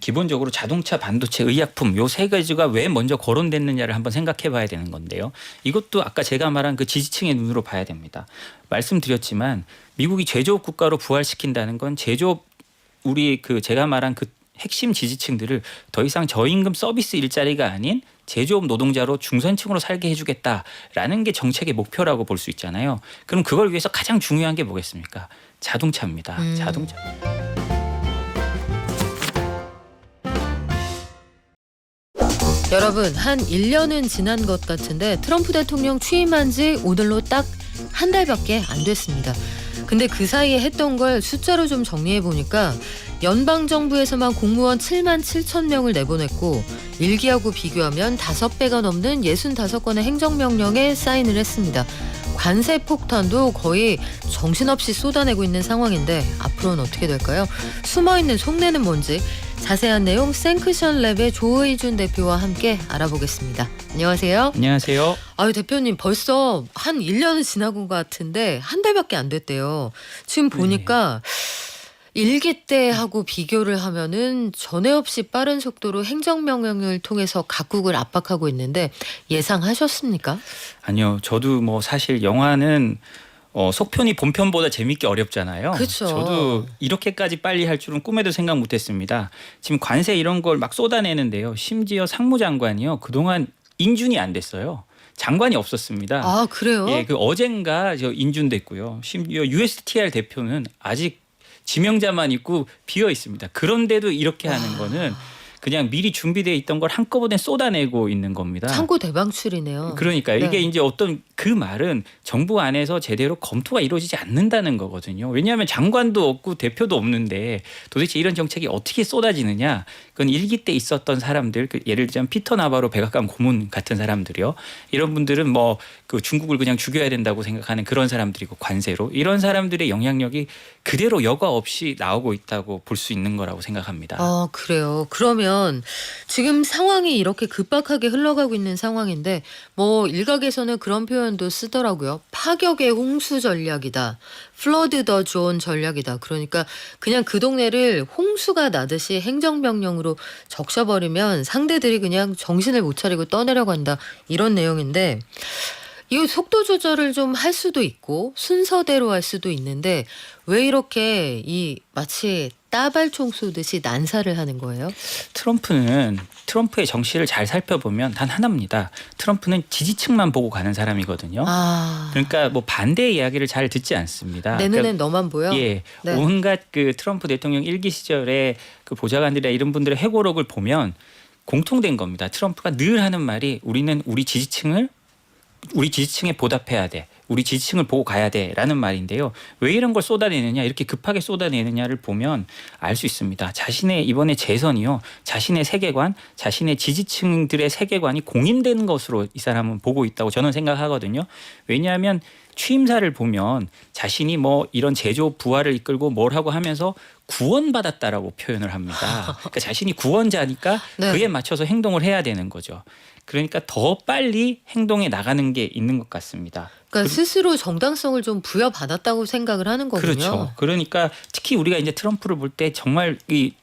기본적으로 자동차, 반도체, 의약품 요 세 가지가 왜 먼저 거론됐느냐를 한번 생각해 봐야 되는 건데요. 이것도 아까 제가 말한 그 지지층의 눈으로 봐야 됩니다. 말씀드렸지만 미국이 제조업 국가로 부활시킨다는 건 제조업 우리 그 제가 말한 그 핵심 지지층들을 더 이상 저임금 서비스 일자리가 아닌 제조업 노동자로 중산층으로 살게 해주겠다라는 게 정책의 목표라고 볼 수 있잖아요. 그럼 그걸 위해서 가장 중요한 게 뭐겠습니까? 자동차입니다. 자동차. 여러분, 한 1년은 지난 것 같은데 트럼프 대통령 취임한 지 오늘로 딱 한 달밖에 안 됐습니다. 근데 그 사이에 했던 걸 숫자로 좀 정리해 보니까 연방정부에서만 공무원 7만 7천 명을 내보냈고 일기하고 비교하면 5배가 넘는 65건의 행정명령에 사인을 했습니다. 관세 폭탄도 거의 정신없이 쏟아내고 있는 상황인데 앞으로는 어떻게 될까요? 숨어있는 속내는 뭔지 자세한 내용 생크션 랩의 조의준 대표와 함께 알아보겠습니다. 안녕하세요. 안녕하세요. 아유 대표님 벌써 한 1년은 지나고 같은데 한 달밖에 안 됐대요. 지금 보니까 일기 때하고 비교를 하면은 전에 없이 빠른 속도로 행정명령을 통해서 각국을 압박하고 있는데 예상하셨습니까? 아니요. 저도 뭐 사실 영화는 속편이 본편보다 재밌게 어렵잖아요. 그렇죠. 저도 이렇게까지 빨리 할 줄은 꿈에도 생각 못했습니다. 지금 관세 이런 걸 막 쏟아내는데요. 심지어 상무장관이요. 그동안 인준이 안 됐어요. 장관이 없었습니다. 아 그래요? 예, 그 어젠가 저 인준됐고요. 심지어 USTR 대표는 아직 지명자만 있고 비어 있습니다. 그런데도 이렇게 하는 거는 그냥 미리 준비되어 있던 걸 한꺼번에 쏟아내고 있는 겁니다. 창고 대방출이네요. 그러니까 네. 이게 이제 어떤 그 말은 정부 안에서 제대로 검토가 이루어지지 않는다는 거거든요. 왜냐하면 장관도 없고 대표도 없는데 도대체 이런 정책이 어떻게 쏟아지느냐. 그건 일기 때 있었던 사람들, 예를 들자면 피터 나바로 백악관 고문 같은 사람들이요. 이런 분들은 뭐 그 중국을 그냥 죽여야 된다고 생각하는 그런 사람들이고 관세로 이런 사람들의 영향력이 그대로 여과 없이 나오고 있다고 볼 수 있는 거라고 생각합니다. 아 그래요. 그러면 지금 상황이 이렇게 급박하게 흘러가고 있는 상황인데 뭐 일각에서는 그런 표현도 쓰더라고요. 파격의 홍수 전략이다. 플러드 더 존 전략이다. 그러니까 그냥 그 동네를 홍수가 나듯이 행정명령으로 적셔버리면 상대들이 그냥 정신을 못 차리고 떠내려간다. 이런 내용인데 이 속도 조절을 좀 할 수도 있고 순서대로 할 수도 있는데 왜 이렇게 이 마치 따발총 쏘듯이 난사를 하는 거예요? 트럼프의 정치를 잘 살펴보면 단 하나입니다. 트럼프는 지지층만 보고 가는 사람이거든요. 그러니까 뭐 반대의 이야기를 잘 듣지 않습니다. 내 눈엔 그러니까 너만 보여? 예, 네. 온갖 그 트럼프 대통령 일기 시절에 그 보좌관들이나 이런 분들의 회고록을 보면 공통된 겁니다. 트럼프가 늘 하는 말이 우리는 우리 지지층에 보답해야 돼. 우리 지지층을 보고 가야 돼라는 말인데요. 왜 이런 걸 쏟아내느냐 이렇게 급하게 쏟아내느냐를 보면 알 수 있습니다. 자신의 이번에 재선이요. 자신의 세계관, 자신의 지지층들의 세계관이 공인된 것으로 이 사람은 보고 있다고 저는 생각하거든요. 왜냐하면 취임사를 보면 자신이 뭐 이런 제조업 부활을 이끌고 뭘 하고 하면서 구원받았다라고 표현을 합니다. 그러니까 자신이 구원자니까 네. 그에 맞춰서 행동을 해야 되는 거죠. 그러니까 더 빨리 행동에 나가는 게 있는 것 같습니다. 그러니까 스스로 정당성을 좀 부여받았다고 생각을 하는 거군요. 그렇죠. 그러니까 특히 우리가 이제 트럼프를 볼 때 정말 이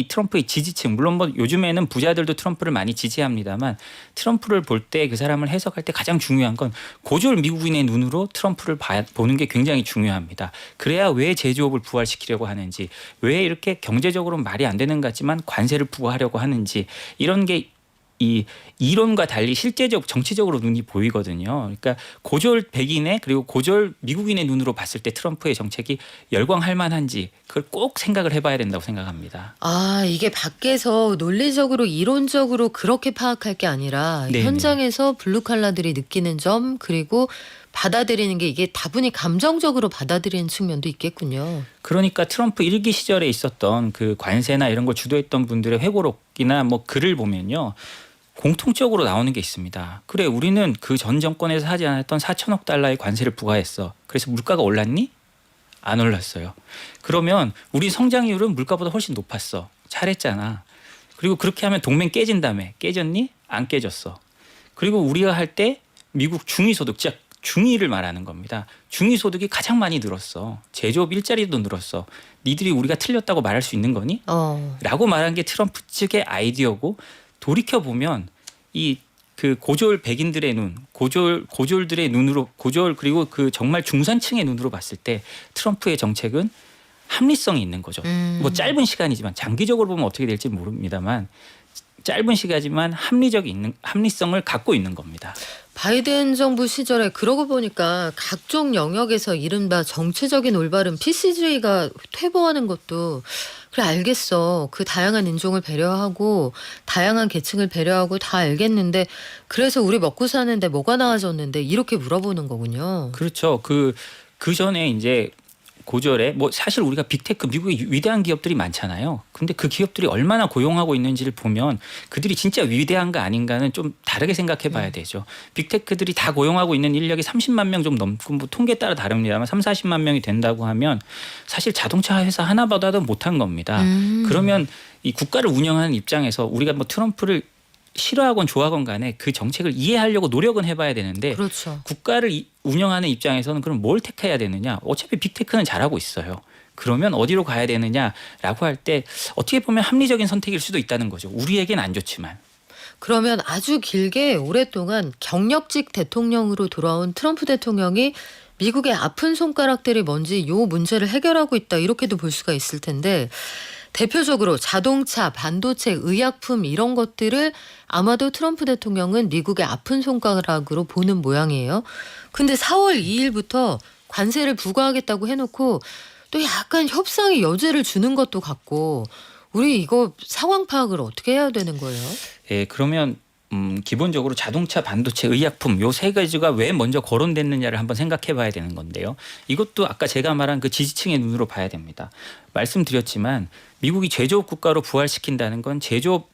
트럼프의 지지층 물론 뭐 요즘에는 부자들도 트럼프를 많이 지지합니다만 트럼프를 볼 때 그 사람을 해석할 때 가장 중요한 건 고졸 미국인의 눈으로 트럼프를 보는 게 굉장히 중요합니다. 그래야 왜 제조업을 부활시키려고 하는지 왜 이렇게 경제적으로는 말이 안 되는 것 같지만 관세를 부과하려고 하는지 이런 게 이 이론과 달리 실제적 정치적으로 눈이 보이거든요. 그러니까 고졸 백인의 그리고 고졸 미국인의 눈으로 봤을 때 트럼프의 정책이 열광할 만한지 그걸 꼭 생각을 해봐야 된다고 생각합니다. 아 이게 밖에서 논리적으로 이론적으로 그렇게 파악할 게 아니라 네네. 현장에서 블루칼라들이 느끼는 점 그리고 받아들이는 게 이게 다분히 감정적으로 받아들이는 측면도 있겠군요. 그러니까 트럼프 일기 시절에 있었던 그 관세나 이런 걸 주도했던 분들의 회고록이나 뭐 글을 보면요. 공통적으로 나오는 게 있습니다. 그래 우리는 그 전 정권에서 하지 않았던 4천억 달러의 관세를 부과했어. 그래서 물가가 올랐니? 안 올랐어요. 그러면 우리 성장률은 물가보다 훨씬 높았어. 잘했잖아. 그리고 그렇게 하면 동맹 깨진다며. 깨졌니? 안 깨졌어. 그리고 우리가 할 때 미국 중위소득 즉 중위를 말하는 겁니다. 중위 소득이 가장 많이 늘었어. 제조업 일자리도 늘었어. 니들이 우리가 틀렸다고 말할 수 있는 거니? 라고 말한 게 트럼프 측의 아이디어고, 돌이켜 보면 이 그 고졸 백인들의 눈, 고졸들의 눈으로, 고졸 그리고 그 정말 중산층의 눈으로 봤을 때 트럼프의 정책은 합리성이 있는 거죠. 뭐 짧은 시간이지만, 장기적으로 보면 어떻게 될지 모릅니다만 짧은 시간이지만 합리성을 갖고 있는 겁니다. 바이든 정부 시절에 그러고 보니까 각종 영역에서 이른바 정치적인 올바름 PC주의가 퇴보하는 것도, 그래 알겠어. 그 다양한 인종을 배려하고 다양한 계층을 배려하고 다 알겠는데, 그래서 우리 먹고 사는데 뭐가 나아졌는데, 이렇게 물어보는 거군요. 그렇죠. 그 전에 이제 고졸에 뭐 사실 우리가 빅테크, 미국의 위대한 기업들이 많잖아요. 근데 그 기업들이 얼마나 고용하고 있는지를 보면 그들이 진짜 위대한가 아닌가는 좀 다르게 생각해 봐야 되죠. 빅테크들이 다 고용하고 있는 인력이 30만 명 좀 넘고, 뭐 통계에 따라 다릅니다만 30-40만 명이 된다고 하면 사실 자동차 회사 하나보다도 못한 겁니다. 그러면 이 국가를 운영하는 입장에서 우리가 뭐 트럼프를 싫어하건 좋아하건 간에 그 정책을 이해하려고 노력은 해봐야 되는데, 그렇죠. 국가를 운영하는 입장에서는 그럼 뭘 택해야 되느냐. 어차피 빅테크는 잘하고 있어요. 그러면 어디로 가야 되느냐라고 할 때 어떻게 보면 합리적인 선택일 수도 있다는 거죠. 우리에겐 안 좋지만. 그러면 아주 길게 오랫동안 경력직 대통령으로 돌아온 트럼프 대통령이 미국의 아픈 손가락들이 뭔지 요 문제를 해결하고 있다, 이렇게도 볼 수가 있을 텐데, 대표적으로 자동차, 반도체, 의약품 이런 것들을 아마도 트럼프 대통령은 미국의 아픈 손가락으로 보는 모양이에요. 근데 4월 2일부터 관세를 부과하겠다고 해놓고 또 약간 협상의 여지를 주는 것도 같고, 우리 이거 상황 파악을 어떻게 해야 되는 거예요? 예, 그러면 기본적으로 자동차, 반도체, 의약품 요 세 가지가 왜 먼저 거론됐느냐를 한번 생각해 봐야 되는 건데요. 이것도 아까 제가 말한 그 지지층의 눈으로 봐야 됩니다. 말씀드렸지만 미국이 제조업 국가로 부활시킨다는 건 제조업,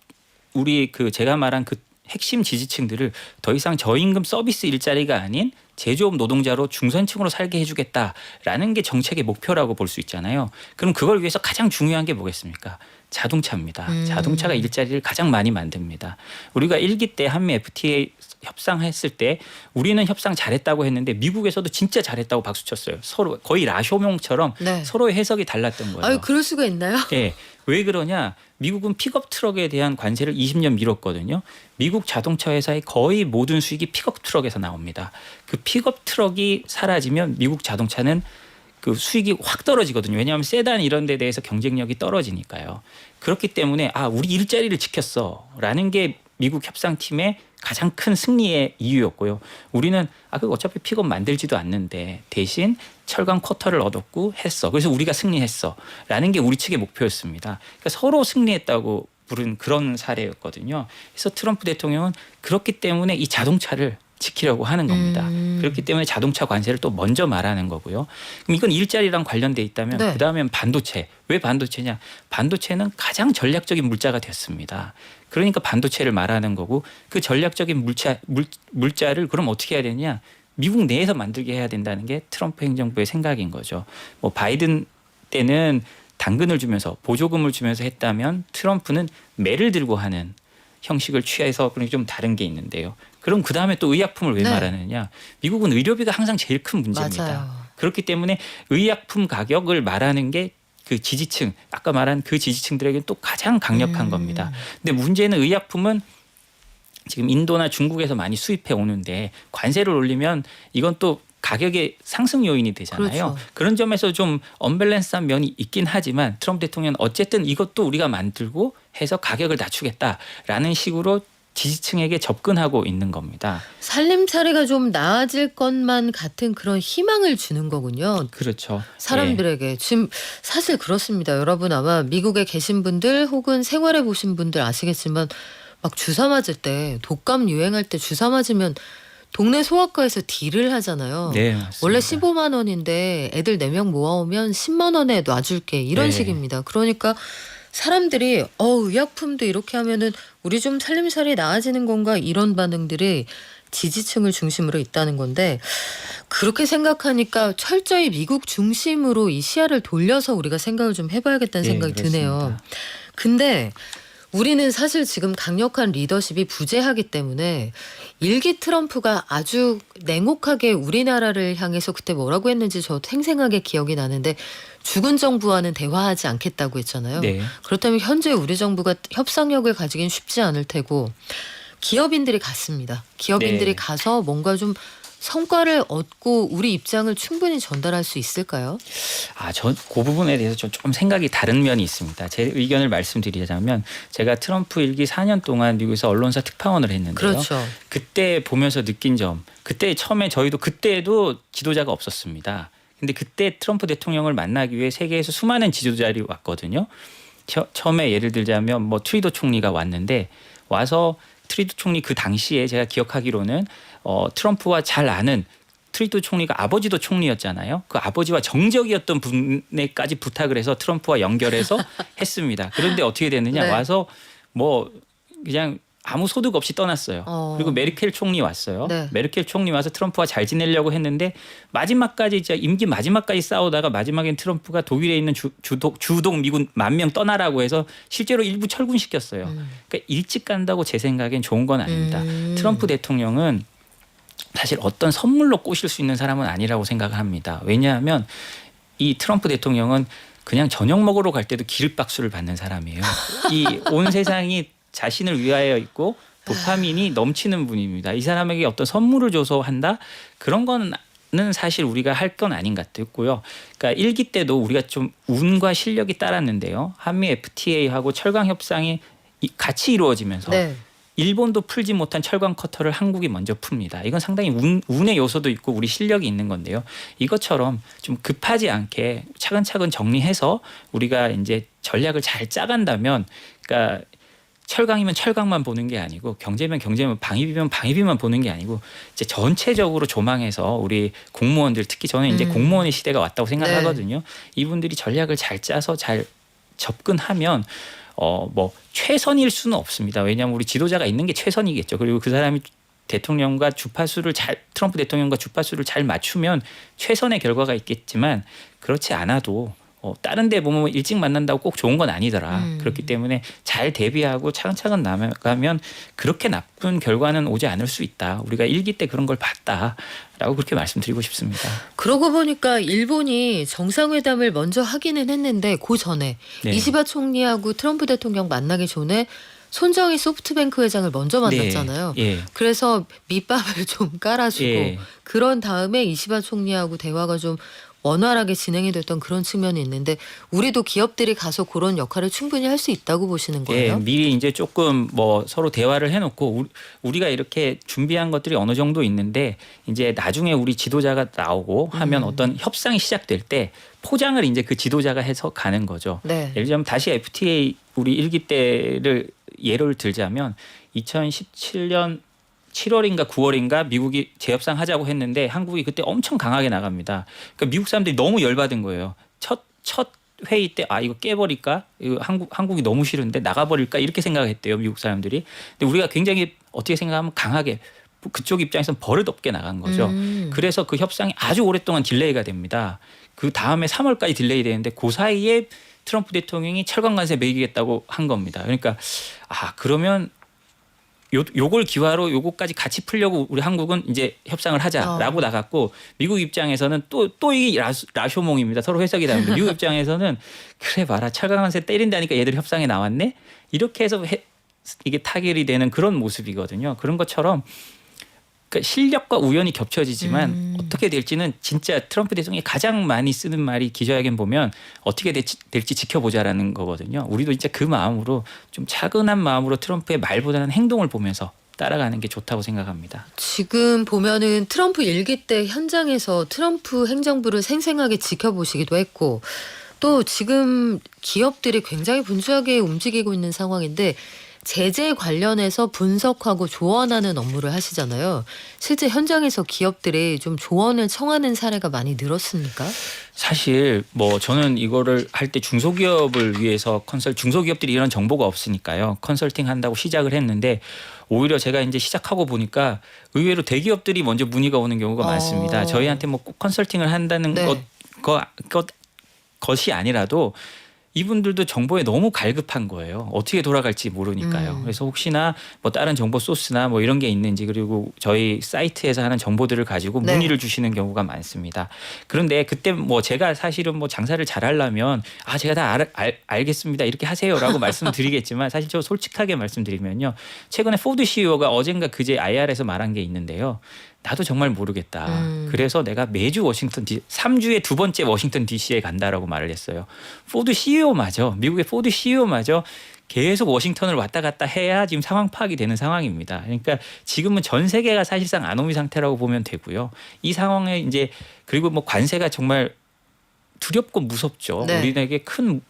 우리 그 제가 말한 그 핵심 지지층들을 더 이상 저임금 서비스 일자리가 아닌 제조업 노동자로 중산층으로 살게 해주겠다라는 게 정책의 목표라고 볼 수 있잖아요. 그럼 그걸 위해서 가장 중요한 게 뭐겠습니까? 자동차입니다. 자동차가 일자리를 가장 많이 만듭니다. 우리가 1기 때 한미 FTA 협상했을 때 우리는 협상 잘했다고 했는데 미국에서도 진짜 잘했다고 박수 쳤어요. 서로 거의 라쇼몽처럼 네. 서로의 해석이 달랐던 거예요. 아유, 그럴 수가 있나요? 네. 왜 그러냐? 미국은 픽업 트럭에 대한 관세를 20년 미뤘거든요. 미국 자동차 회사의 거의 모든 수익이 픽업 트럭에서 나옵니다. 그 픽업 트럭이 사라지면 미국 자동차는 그 수익이 확 떨어지거든요. 왜냐하면 세단 이런 데 대해서 경쟁력이 떨어지니까요. 그렇기 때문에 우리 일자리를 지켰어라는 게 미국 협상팀의 가장 큰 승리의 이유였고요. 우리는 그거 어차피 픽업 만들지도 않는데 대신 철강 쿼터를 얻었고 했어. 그래서 우리가 승리했어라는 게 우리 측의 목표였습니다. 그러니까 서로 승리했다고 부른 그런 사례였거든요. 그래서 트럼프 대통령은 그렇기 때문에 이 자동차를 지키려고 하는 겁니다. 그렇기 때문에 자동차 관세를 또 먼저 말하는 거고요. 그럼 이건 일자리랑 관련돼 있다면 네. 그다음엔 반도체. 왜 반도체냐? 반도체는 가장 전략적인 물자가 됐습니다. 그러니까 반도체를 말하는 거고, 그 전략적인 물자를 그럼 어떻게 해야 되냐? 미국 내에서 만들게 해야 된다는 게 트럼프 행정부의 생각인 거죠. 뭐 바이든 때는 당근을 주면서 보조금을 주면서 했다면 트럼프는 매를 들고 하는 형식을 취해서 좀 다른 게 있는데요. 그럼 그다음에 또 의약품을 왜 네. 말하느냐? 미국은 의료비가 항상 제일 큰 문제입니다. 맞아요. 그렇기 때문에 의약품 가격을 말하는 게 그 지지층, 아까 말한 그 지지층들에게 또 가장 강력한 겁니다. 근데 문제는 의약품은 지금 인도나 중국에서 많이 수입해 오는데 관세를 올리면 이건 또 가격의 상승 요인이 되잖아요. 그렇죠. 그런 점에서 좀 언밸런스한 면이 있긴 하지만 트럼프 대통령은 어쨌든 이것도 우리가 만들고 해서 가격을 낮추겠다라는 식으로 지지층에게 접근하고 있는 겁니다. 살림살이가 좀 나아질 것만 같은 그런 희망을 주는 거군요. 그렇죠. 사람들에게. 지금 사실 그렇습니다. 여러분 아마 미국에 계신 분들 혹은 생활해 보신 분들 아시겠지만, 막 주사 맞을 때, 독감 유행할 때 주사 맞으면 동네 소아과에서 딜을 하잖아요. 네, 맞습니다. 원래 15만 원인데 애들 4명 모아오면 10만 원에 놔줄게, 이런 네. 식입니다. 그러니까 사람들이 의약품도 이렇게 하면은 우리 좀 살림살이 나아지는 건가, 이런 반응들이 지지층을 중심으로 있다는 건데, 그렇게 생각하니까 철저히 미국 중심으로 이 시야를 돌려서 우리가 생각을 좀 해봐야겠다는 네, 생각이 그렇습니다. 드네요. 근데 우리는 사실 지금 강력한 리더십이 부재하기 때문에 일기 트럼프가 아주 냉혹하게 우리나라를 향해서 그때 뭐라고 했는지 저 생생하게 기억이 나는데 죽은 정부와는 대화하지 않겠다고 했잖아요. 네. 그렇다면 현재 우리 정부가 협상력을 가지긴 쉽지 않을 테고 기업인들이 갔습니다. 기업인들이 네. 가서 뭔가 좀 성과를 얻고 우리 입장을 충분히 전달할 수 있을까요? 전 그 부분에 대해서 좀 생각이 다른 면이 있습니다. 제 의견을 말씀드리자면 제가 트럼프 일기 4년 동안 미국에서 언론사 특파원을 했는데요. 그렇죠. 그때 보면서 느낀 점, 그때 처음에 저희도 그때도 지도자가 없었습니다. 근데 그때 트럼프 대통령을 만나기 위해 세계에서 수많은 지도자들이 왔거든요. 처음에 예를 들자면 뭐 트루도 총리가 왔는데 와서 트루도 총리 그 당시에 제가 기억하기로는 트럼프와 잘 아는 트루도 총리가 아버지도 총리였잖아요. 그 아버지와 정적이었던 분에까지 부탁을 해서 트럼프와 연결해서 했습니다. 그런데 어떻게 됐느냐 네. 와서 뭐 그냥 아무 소득 없이 떠났어요. 그리고 메르켈 총리 왔어요. 네. 메르켈 총리 와서 트럼프와 잘 지내려고 했는데 마지막까지 이제 임기 마지막까지 싸우다가 마지막엔 트럼프가 독일에 있는 주동 미군 10,000명 떠나라고 해서 실제로 일부 철군시켰어요. 그러니까 일찍 간다고 제 생각엔 좋은 건 아닙니다. 트럼프 대통령은 사실 어떤 선물로 꼬실 수 있는 사람은 아니라고 생각을 합니다. 왜냐하면 이 트럼프 대통령은 그냥 저녁 먹으러 갈 때도 기립박수를 받는 사람이에요. 이 온 세상이 자신을 위하여 있고 도파민이 넘치는 분입니다. 이 사람에게 어떤 선물을 줘서 한다? 그런 거는 사실 우리가 할 건 아닌 것 같고요. 그러니까 일기 때도 우리가 좀 운과 실력이 따랐는데요. 한미 FTA하고 철강 협상이 같이 이루어지면서 네. 일본도 풀지 못한 철강 커터를 한국이 먼저 풉니다. 이건 상당히 운의 요소도 있고 우리 실력이 있는 건데요. 이것처럼 좀 급하지 않게 차근차근 정리해서 우리가 이제 전략을 잘 짜간다면, 그러니까 철강이면 철강만 보는 게 아니고 경제면 경제면 방위비면 방위비만 보는 게 아니고 이제 전체적으로 조망해서 우리 공무원들, 특히 저는 이제 공무원의 시대가 왔다고 생각하거든요. 이분들이 전략을 잘 짜서 잘 접근하면 뭐 최선일 수는 없습니다. 왜냐하면 우리 지도자가 있는 게 최선이겠죠. 그리고 그 사람이 대통령과 주파수를 트럼프 대통령과 주파수를 잘 맞추면 최선의 결과가 있겠지만 그렇지 않아도 다른 데 보면 일찍 만난다고 꼭 좋은 건 아니더라. 그렇기 때문에 잘 대비하고 차근차근 나가면 그렇게 나쁜 결과는 오지 않을 수 있다. 우리가 일기 때 그런 걸 봤다라고 그렇게 말씀드리고 싶습니다. 그러고 보니까 일본이 정상회담을 먼저 하기는 했는데 그 전에 네. 이시바 총리하고 트럼프 대통령 만나기 전에 손정희 소프트뱅크 회장을 먼저 만났잖아요. 네. 예. 그래서 밑밥을 좀 깔아주고 예. 그런 다음에 이시바 총리하고 대화가 좀 원활하게 진행이 됐던 그런 측면이 있는데 우리도 기업들이 가서 그런 역할을 충분히 할 수 있다고 보시는 거예요? 예, 미리 이제 조금 뭐 서로 대화를 해놓고 우리가 이렇게 준비한 것들이 어느 정도 있는데 이제 나중에 우리 지도자가 나오고 하면 어떤 협상이 시작될 때 포장을 이제 그 지도자가 해서 가는 거죠. 네. 예를 들면 다시 FTA 우리 일기 때를 예를 들자면 2017년 7월인가 9월인가 미국이 재협상하자고 했는데 한국이 그때 엄청 강하게 나갑니다. 그러니까 미국 사람들이 너무 열받은 거예요. 첫 회의 때 이거 깨버릴까? 이거 한국이 너무 싫은데 나가버릴까? 이렇게 생각했대요. 미국 사람들이. 근데 우리가 굉장히 어떻게 생각하면 강하게 그쪽 입장에서는 버릇없게 나간 거죠. 그래서 그 협상이 아주 오랫동안 딜레이가 됩니다. 그 다음에 3월까지 딜레이 되는데 그 사이에 트럼프 대통령이 철강 관세 매기겠다고 한 겁니다. 그러니까 그러면 요걸 기화로 요거까지 같이 풀려고 우리 한국은 이제 협상을 하자라고 나갔고 미국 입장에서는 또 이게 라쇼몽입니다. 서로 해석이 다릅니다. 미국 입장에서는 그래 봐라 철강관세 때린다니까 얘들이 협상에 나왔네 이렇게 해서 이게 타결이 되는 그런 모습이거든요. 그런 것처럼 그러니까 실력과 우연이 겹쳐지지만 어떻게 될지는 진짜 트럼프 대통령이 가장 많이 쓰는 말이 기자회견 보면 어떻게 될지 지켜보자라는 거거든요. 우리도 진짜 그 마음으로 좀 차분한 마음으로 트럼프의 말보다는 행동을 보면서 따라가는 게 좋다고 생각합니다. 지금 보면은 트럼프 일기 때 현장에서 트럼프 행정부를 생생하게 지켜보시기도 했고 또 지금 기업들이 굉장히 분주하게 움직이고 있는 상황인데 제재 관련해서 분석하고 조언하는 업무를 하시잖아요. 실제 현장에서 기업들이 좀 조언을 청하는 사례가 많이 늘었습니까? 사실 뭐 저는 이거를 할 때 중소기업을 위해서 중소기업들이 이런 정보가 없으니까요. 컨설팅 한다고 시작을 했는데 오히려 제가 이제 시작하고 보니까 의외로 대기업들이 먼저 문의가 오는 경우가 많습니다. 저희한테 뭐 꼭 컨설팅을 한다는 네. 것이 아니라도 이분들도 정보에 너무 갈급한 거예요. 어떻게 돌아갈지 모르니까요. 그래서 혹시나 뭐 다른 정보 소스나 뭐 이런 게 있는지 그리고 저희 사이트에서 하는 정보들을 가지고 네. 문의를 주시는 경우가 많습니다. 그런데 그때 뭐 제가 사실은 뭐 장사를 잘하려면 제가 다 알겠습니다 이렇게 하세요라고 말씀드리겠지만 사실 저 솔직하게 말씀드리면요. 최근에 포드 CEO가 어젠가 그제 IR에서 말한 게 있는데요. 나도 정말 모르겠다. 그래서 내가 매주 3주에 두 번째 워싱턴 DC에 간다라고 말을 했어요. 포드 CEO마저 미국의 포드 CEO마저 계속 워싱턴을 왔다 갔다 해야 지금 상황 파악이 되는 상황입니다. 그러니까 지금은 전 세계가 사실상 아노미 상태라고 보면 되고요. 이 상황에 이제 그리고 뭐 관세가 정말 두렵고 무섭죠. 네. 우리에게 큰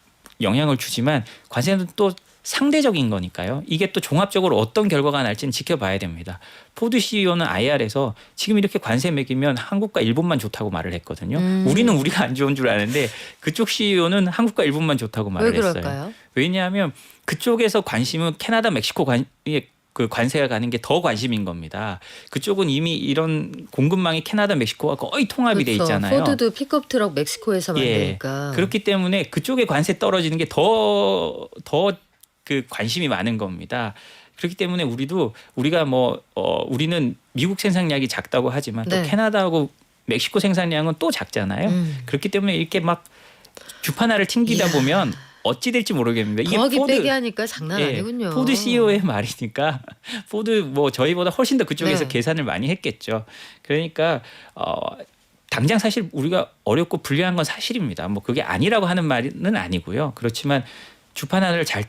영향을 주지만 관세는 또 상대적인 거니까요. 이게 또 종합적으로 어떤 결과가 날지는 지켜봐야 됩니다. 포드 CEO는 IR에서 지금 이렇게 관세 매기면 한국과 일본만 좋다고 말을 했거든요. 우리는 우리가 안 좋은 줄 아는데 그쪽 CEO는 한국과 일본만 좋다고 말을 왜 했어요. 그럴까요? 왜냐하면 그쪽에서 관심은 캐나다, 멕시코 그 관세가 가는 게 더 관심인 겁니다. 그쪽은 이미 이런 공급망이 캐나다, 멕시코가 거의 통합이 돼 있잖아요. 포드도 픽업 트럭 멕시코에서 만드니까. 그렇기 때문에 그쪽에 관세 떨어지는 게 더 그 관심이 많은 겁니다. 그렇기 때문에 우리가 우리는 미국 생산량이 작다고 하지만 또 네. 캐나다하고 멕시코 생산량은 또 작잖아요. 그렇기 때문에 이렇게 막 주파나를 튕기다 보면 어찌 될지 모르겠습니다. 이게 더하기 빼기 하니까 장난 아니군요. 포드 CEO의 말이니까 포드 뭐 저희보다 훨씬 더 그쪽에서 네. 계산을 많이 했겠죠. 그러니까 당장 사실 우리가 어렵고 불리한 건 사실입니다. 뭐 그게 아니라고 하는 말은 아니고요. 그렇지만 주파나를 잘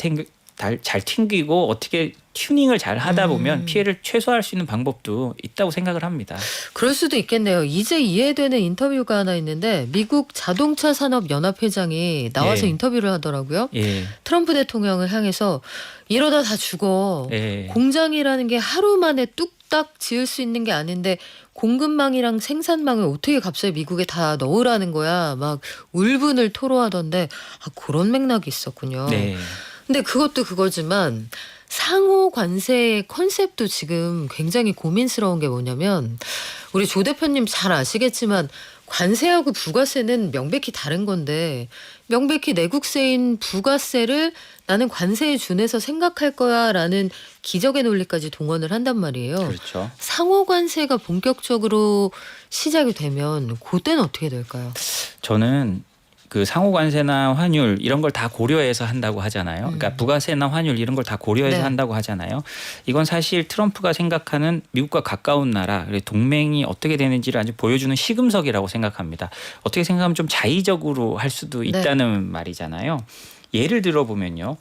튕기고 어떻게 튜닝을 잘 하다 보면 피해를 최소화할 수 있는 방법도 있다고 생각을 합니다. 그럴 수도 있겠네요. 이제 이해되는 인터뷰가 하나 있는데 미국 자동차 산업 연합 회장이 나와서 예. 인터뷰를 하더라고요. 예. 트럼프 대통령을 향해서 이러다 다 죽어. 예. 공장이라는 게 하루 만에 뚝딱 지을 수 있는 게 아닌데 공급망이랑 생산망을 어떻게 갑자기 미국에 다 넣으라는 거야. 막 울분을 토로하던데 그런 맥락이 있었군요. 네. 근데 그것도 그거지만 상호 관세의 컨셉도 지금 굉장히 고민스러운 게 뭐냐면 우리 조 대표님 잘 아시겠지만 관세하고 부가세는 명백히 다른 건데 명백히 내국세인 부가세를 나는 관세에 준해서 생각할 거야라는 기적의 논리까지 동원을 한단 말이에요. 그렇죠. 상호 관세가 본격적으로 시작이 되면 그때는 어떻게 될까요? 저는 그 상호 관세나 환율 이런 걸 다 고려해서 한다고 하잖아요. 그러니까 부가세나 환율 이런 걸 다 고려해서 네. 한다고 하잖아요. 이건 사실 트럼프가 생각하는 미국과 가까운 나라 동맹이 어떻게 되는지를 아주 보여주는 시금석이라고 생각합니다. 어떻게 생각하면 좀 자의적으로 할 수도 있다는 말이잖아요. 예를 들어 보면요.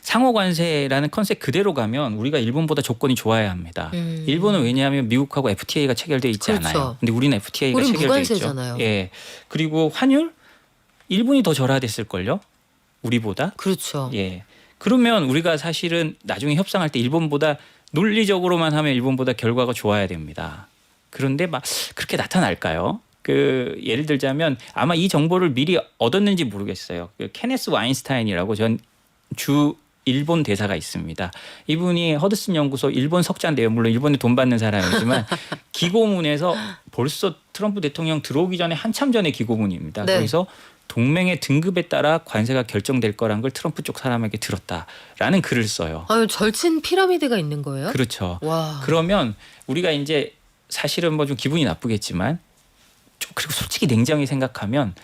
상호 관세라는 컨셉 그대로 가면 우리가 일본보다 조건이 좋아야 합니다. 일본은 왜냐하면 미국하고 FTA가 체결돼 있지 그렇죠. 않아요. 근데 우리는 FTA가 우린 체결돼 있죠. 무관세잖아요. 예. 그리고 환율 일본이 더 절하됐을 걸요. 우리보다. 그렇죠. 예. 그러면 우리가 사실은 나중에 협상할 때 일본보다 논리적으로만 하면 일본보다 결과가 좋아야 됩니다. 그런데 막 그렇게 나타날까요? 예를 들자면 아마 이 정보를 미리 얻었는지 모르겠어요. 케네스 와인스타인이라고 주 일본 대사가 있습니다. 이분이 허드슨 연구소 일본 석자인데요. 물론 일본에 돈 받는 사람이지만 기고문에서 벌써 트럼프 대통령 들어오기 전에 한참 전에 기고문입니다. 네. 거기서 동맹의 등급에 따라 관세가 결정될 거란 걸 트럼프 쪽 사람에게 들었다라는 글을 써요. 절친 피라미드가 있는 거예요? 그렇죠. 와. 그러면 우리가 이제 사실은 뭐 좀 기분이 나쁘겠지만 그리고 솔직히 냉정히 생각하면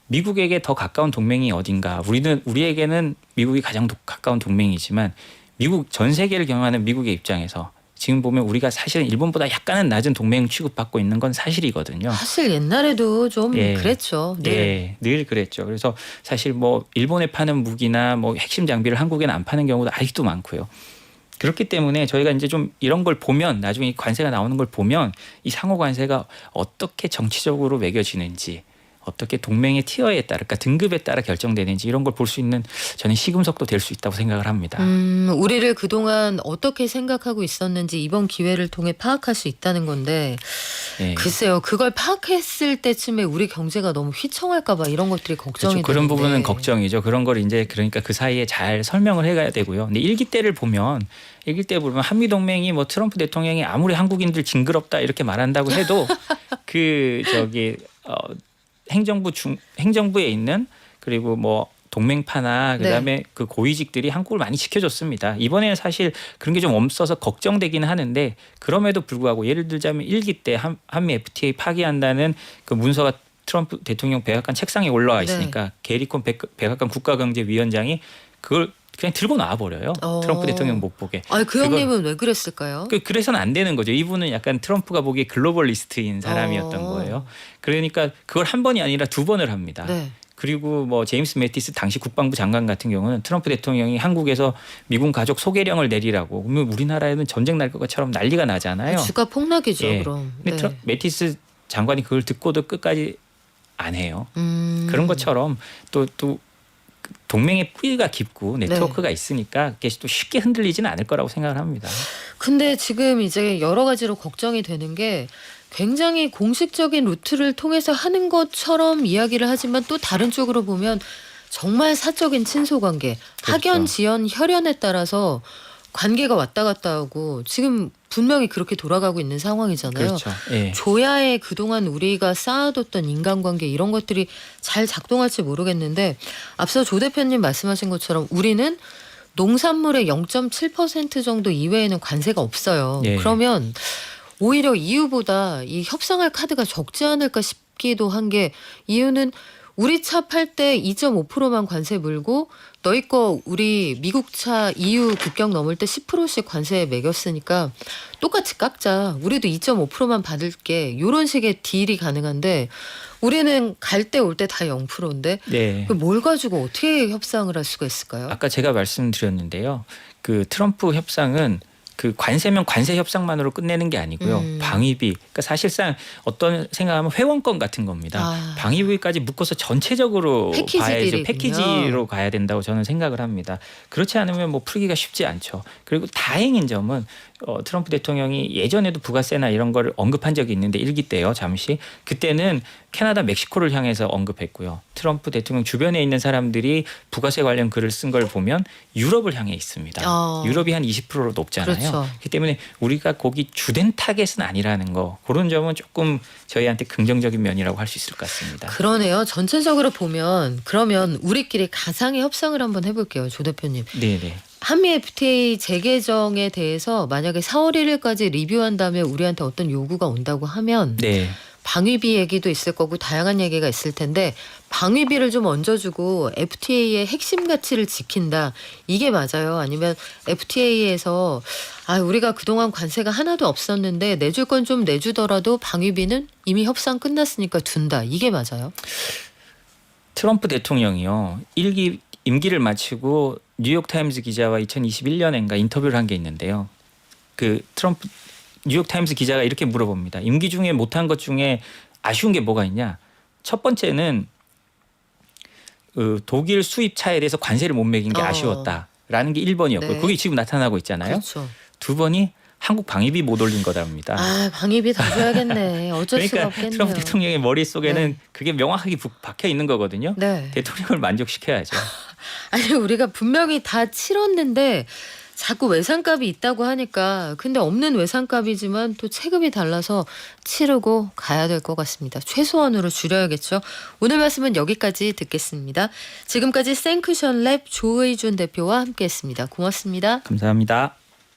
미국에게 더 가까운 동맹이 어딘가. 우리에게는 미국이 가장 가까운 동맹이지만 미국 전 세계를 경험하는 미국의 입장에서 지금 보면 우리가 사실은 일본보다 약간은 낮은 동맹 취급받고 있는 건 사실이거든요. 사실 옛날에도 좀 예. 그랬죠. 네. 예, 늘 그랬죠. 그래서 사실 뭐 일본에 파는 무기나 뭐 핵심 장비를 한국에는 안 파는 경우도 아직도 많고요. 그렇기 때문에 저희가 이제 좀 이런 걸 보면 나중에 관세가 나오는 걸 보면 이 상호 관세가 어떻게 정치적으로 매겨지는지 어떻게 동맹의 티어에 따라 그러니까 등급에 따라 결정되는지 이런 걸 볼 수 있는 저는 시금석도 될 수 있다고 생각을 합니다. 우리를 그동안 어떻게 생각하고 있었는지 이번 기회를 통해 파악할 수 있다는 건데 예. 글쎄요. 그걸 파악했을 때쯤에 우리 경제가 너무 휘청할까 봐 이런 것들이 걱정이 그렇죠. 그런 되는데. 부분은 걱정이죠. 그런 걸 이제 그러니까 그 사이에 잘 설명을 해가야 되고요. 근데 일기 때 보면 한미 동맹이 뭐 트럼프 대통령이 아무리 한국인들 징그럽다 이렇게 말한다고 해도 행정부에 있는 그리고 뭐 동맹파나 그다음에 그 고위직들이 한국을 많이 지켜줬습니다. 이번에는 사실 그런 게 좀 없어서 걱정되기는 하는데 그럼에도 불구하고 예를 들자면 1기 때 한미 FTA 파기한다는 그 문서가 트럼프 대통령 백악관 책상에 올라와 있으니까 게리콘 백악관 국가경제위원장이 그걸 그냥 들고 나와버려요. 트럼프 대통령 못 보게. 그 형님은 왜 그랬을까요? 그래서는 안 되는 거죠. 이분은 약간 트럼프가 보기에 글로벌리스트인 사람이었던 거예요. 그러니까 그걸 한 번이 아니라 두 번을 합니다. 그리고 뭐 제임스 매티스 당시 국방부 장관 같은 경우는 트럼프 대통령이 한국에서 미군 가족 소개령을 내리라고 그러면 우리나라에는 전쟁 날 것처럼 난리가 나잖아요. 주가 폭락이죠. 그럼. 근데 매티스 장관이 그걸 듣고도 끝까지 안 해요. 그런 것처럼 또 동맹의 뿌리가 깊고 네트워크가 있으니까 그게 또 쉽게 흔들리지는 않을 거라고 생각을 합니다. 근데 지금 이제 여러 가지로 걱정이 되는 게 굉장히 공식적인 루트를 통해서 하는 것처럼 이야기를 하지만 또 다른 쪽으로 보면 정말 사적인 친소관계, 학연, 지연, 혈연에 따라서 관계가 왔다 갔다 하고 지금 분명히 그렇게 돌아가고 있는 상황이잖아요. 그렇죠. 예. 조야에 그동안 우리가 쌓아뒀던 인간관계 이런 것들이 잘 작동할지 모르겠는데 앞서 조 대표님 말씀하신 것처럼 우리는 농산물의 0.7% 정도 이외에는 관세가 없어요. 그러면 오히려 EU보다 이 협상할 카드가 적지 않을까 싶기도 한 게 이유는 우리 차 팔 때 2.5%만 관세 물고 너희 거 우리 미국 차 EU 국경 넘을 때 10%씩 관세 매겼으니까 똑같이 깎자. 우리도 2.5%만 받을게. 이런 식의 딜이 가능한데 우리는 갈 때 올 때 다 0%인데 뭘 가지고 어떻게 협상을 할 수가 있을까요? 아까 제가 말씀드렸는데요. 그 트럼프 협상은 그 관세면 관세 협상만으로 끝내는 게 아니고요. 방위비. 그러니까 사실상 어떤 생각하면 회원권 같은 겁니다. 방위비까지 묶어서 전체적으로 봐야죠. 패키지로 가야 된다고 저는 생각을 합니다. 그렇지 않으면 뭐 풀기가 쉽지 않죠. 그리고 다행인 점은 트럼프 대통령이 예전에도 부가세나 이런 걸 언급한 적이 있는데 1기 때요. 잠시. 그때는 캐나다, 멕시코를 향해서 언급했고요. 트럼프 대통령 주변에 있는 사람들이 부가세 관련 글을 쓴 걸 보면 유럽을 향해 있습니다. 유럽이 한 20%로 높잖아요. 그렇죠. 그렇기 때문에 우리가 거기 주된 타겟은 아니라는 거. 그런 점은 조금 저희한테 긍정적인 면이라고 할 수 있을 것 같습니다. 그러네요. 전체적으로 보면 그러면 우리끼리 가상의 협상을 한번 해볼게요. 조 대표님. 네네. 한미 FTA 재개정에 대해서 만약에 4월 1일까지 리뷰한 다음에 우리한테 어떤 요구가 온다고 하면 방위비 얘기도 있을 거고 다양한 얘기가 있을 텐데 방위비를 좀 얹어주고 FTA의 핵심 가치를 지킨다. 이게 맞아요? 아니면 FTA에서 우리가 그동안 관세가 하나도 없었는데 내줄 건 좀 내주더라도 방위비는 이미 협상 끝났으니까 둔다. 이게 맞아요? 트럼프 대통령이요. 1기 임기를 마치고 뉴욕타임스 기자와 2021년인가 인터뷰를 한 게 있는데요. 그 트럼프 뉴욕타임스 기자가 이렇게 물어봅니다. 임기 중에 못한 것 중에 아쉬운 게 뭐가 있냐? 첫 번째는 독일 수입차에 대해서 관세를 못 매긴 게 아쉬웠다라는 게 1번이었고요. 그게 지금 나타나고 있잖아요. 그렇죠. 2번이 한국 방위비 못 올린 거랍니다. 방위비 다 줘야겠네. 어쩔 수가 없겠네요. 트럼프 대통령의 머릿속에는 그게 명확하게 박혀 있는 거거든요. 대통령을 만족시켜야죠. 아니 우리가 분명히 다 치렀는데 자꾸 외상값이 있다고 하니까 근데 없는 외상값이지만 또 체급이 달라서 치르고 가야 될 것 같습니다. 최소한으로 줄여야겠죠. 오늘 말씀은 여기까지 듣겠습니다. 지금까지 생크션 랩 조의준 대표와 함께했습니다. 고맙습니다. 감사합니다.